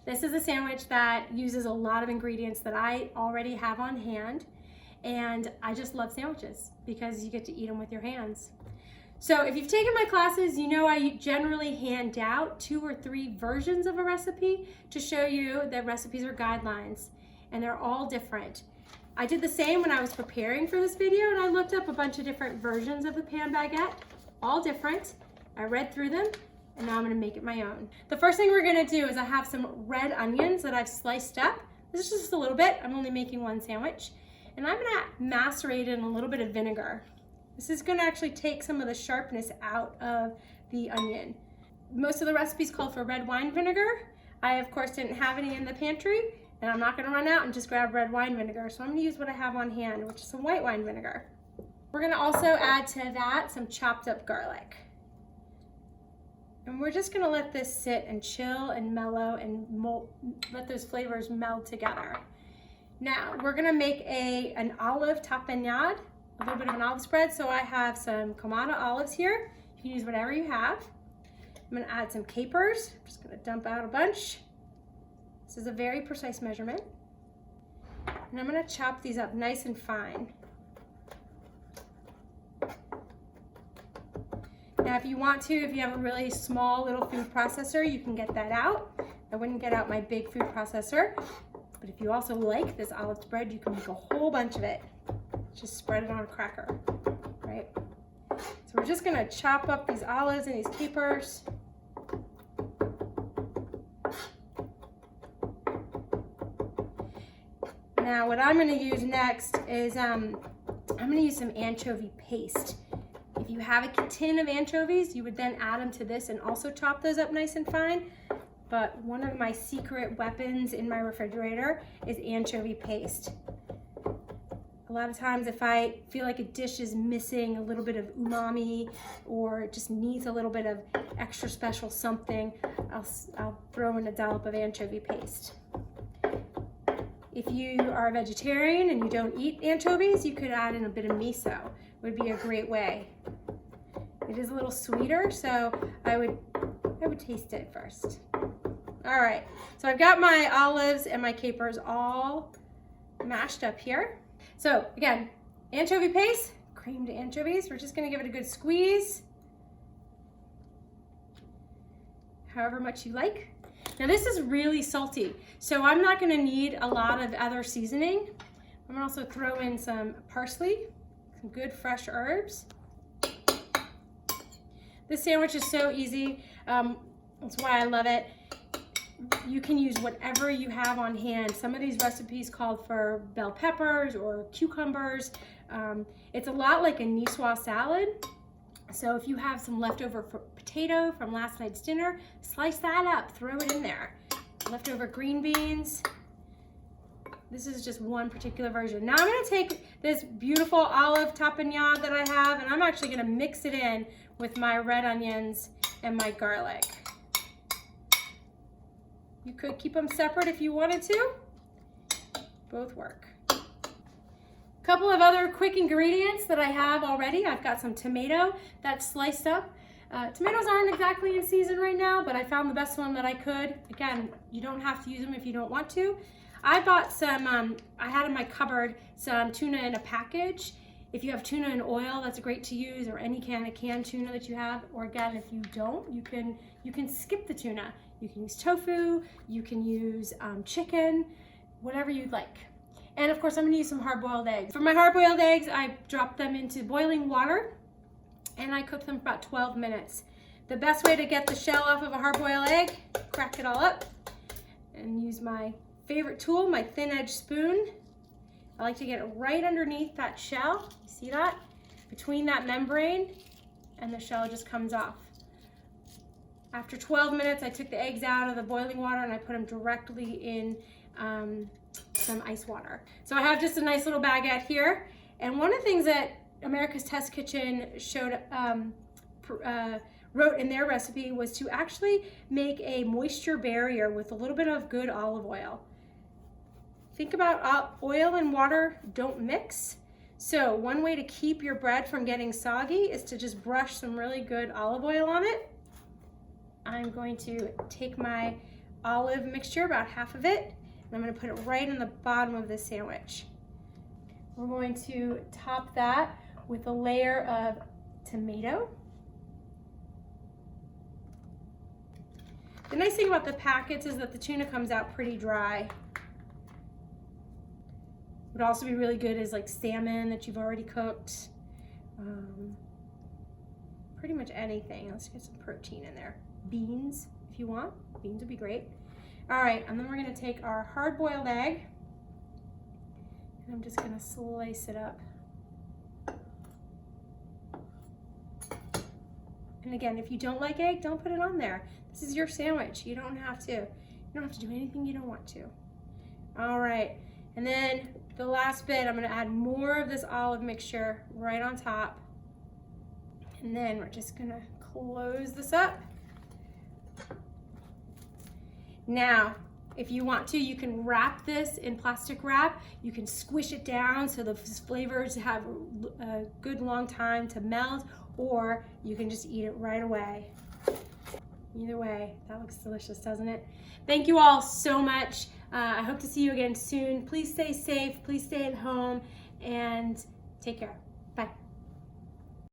This is a sandwich that uses a lot of ingredients that I already have on hand, and I just love sandwiches because you get to eat them with your hands. So if you've taken my classes, you know I generally hand out 2 or 3 versions of a recipe to show you that recipes are guidelines, and they're all different. I did the same when I was preparing for this video, and I looked up a bunch of different versions of the pan baguette, all different. I read through them, and now I'm gonna make it my own. The first thing we're gonna do is I have some red onions that I've sliced up. This is just a little bit, I'm only making 1 sandwich. And I'm gonna macerate it in a little bit of vinegar. This is gonna actually take some of the sharpness out of the onion. Most of the recipes call for red wine vinegar. I, of course, didn't have any in the pantry, and I'm not gonna run out and just grab red wine vinegar, so I'm gonna use what I have on hand, which is some white wine vinegar. We're gonna also add to that some chopped up garlic. And we're just gonna let this sit and chill and mellow and let those flavors meld together. Now, we're gonna make an olive tapenade, a little bit of an olive spread. So I have some kalamata olives here. You can use whatever you have. I'm gonna add some capers. I'm just gonna dump out a bunch. This is a very precise measurement. And I'm gonna chop these up nice and fine. Now, if you want to, if you have a really small little food processor, you can get that out. I wouldn't get out my big food processor. But if you also like this olive spread, you can make a whole bunch of it. Just spread it on a cracker, right? So we're just gonna chop up these olives and these capers. Now what I'm gonna use next is, I'm gonna use some anchovy paste. If you have a tin of anchovies, you would then add them to this and also chop those up nice and fine. But one of my secret weapons in my refrigerator is anchovy paste. A lot of times if I feel like a dish is missing a little bit of umami or it just needs a little bit of extra special something, I'll throw in a dollop of anchovy paste. If you are a vegetarian and you don't eat anchovies, you could add in a bit of miso. It would be a great way. It is a little sweeter, so I would taste it first. All right, so I've got my olives and my capers all mashed up here. So again, anchovy paste, creamed anchovies. We're just gonna give it a good squeeze, however much you like. Now this is really salty, so I'm not gonna need a lot of other seasoning. I'm gonna also throw in some parsley, some good fresh herbs. This sandwich is so easy. That's why I love it. You can use whatever you have on hand. Some of these recipes called for bell peppers or cucumbers. It's a lot like a niçoise salad. So if you have some leftover potato from last night's dinner, slice that up, throw it in there. Leftover green beans. This is just one particular version. Now I'm gonna take this beautiful olive tapenade that I have, and I'm actually gonna mix it in with my red onions and my garlic. You could keep them separate if you wanted to. Both work. A couple of other quick ingredients that I have already. I've got some tomato that's sliced up. Tomatoes aren't exactly in season right now, but I found the best one that I could. Again, you don't have to use them if you don't want to. I bought some, I had in my cupboard some tuna in a package. If you have tuna in oil, that's great to use, or any kind of canned tuna that you have. Or again, if you don't, you can skip the tuna. You can use tofu, you can use chicken, whatever you'd like. And of course, I'm gonna use some hard-boiled eggs. For my hard-boiled eggs, I dropped them into boiling water and I cooked them for about 12 minutes. The best way to get the shell off of a hard-boiled egg, crack it all up and use my favorite tool, my thin edge spoon. I like to get it right underneath that shell. You see that? Between that membrane, and the shell just comes off. After 12 minutes, I took the eggs out of the boiling water and I put them directly in some ice water. So I have just a nice little baguette here. And one of the things that America's Test Kitchen wrote in their recipe was to actually make a moisture barrier with a little bit of good olive oil. Think about oil and water don't mix. So one way to keep your bread from getting soggy is to just brush some really good olive oil on it. I'm going to take my olive mixture, about half of it, and I'm going to put it right in the bottom of this sandwich. We're going to top that with a layer of tomato. The nice thing about the packets is that the tuna comes out pretty dry. Would also be really good is like salmon that you've already cooked. Pretty much anything. Let's get some protein in there. Beans, if you want. Beans would be great. All right, and then we're gonna take our hard-boiled egg, and I'm just gonna slice it up. And again, if you don't like egg, don't put it on there. This is your sandwich. You don't have to. You don't have to do anything you don't want to. All right, and then the last bit, I'm gonna add more of this olive mixture right on top. And then we're just gonna close this up. Now, if you want to, you can wrap this in plastic wrap. You can squish it down so the flavors have a good long time to melt, or you can just eat it right away. Either way, that looks delicious, doesn't it? Thank you all so much. I hope to see you again soon. Please stay safe, please stay at home, and take care.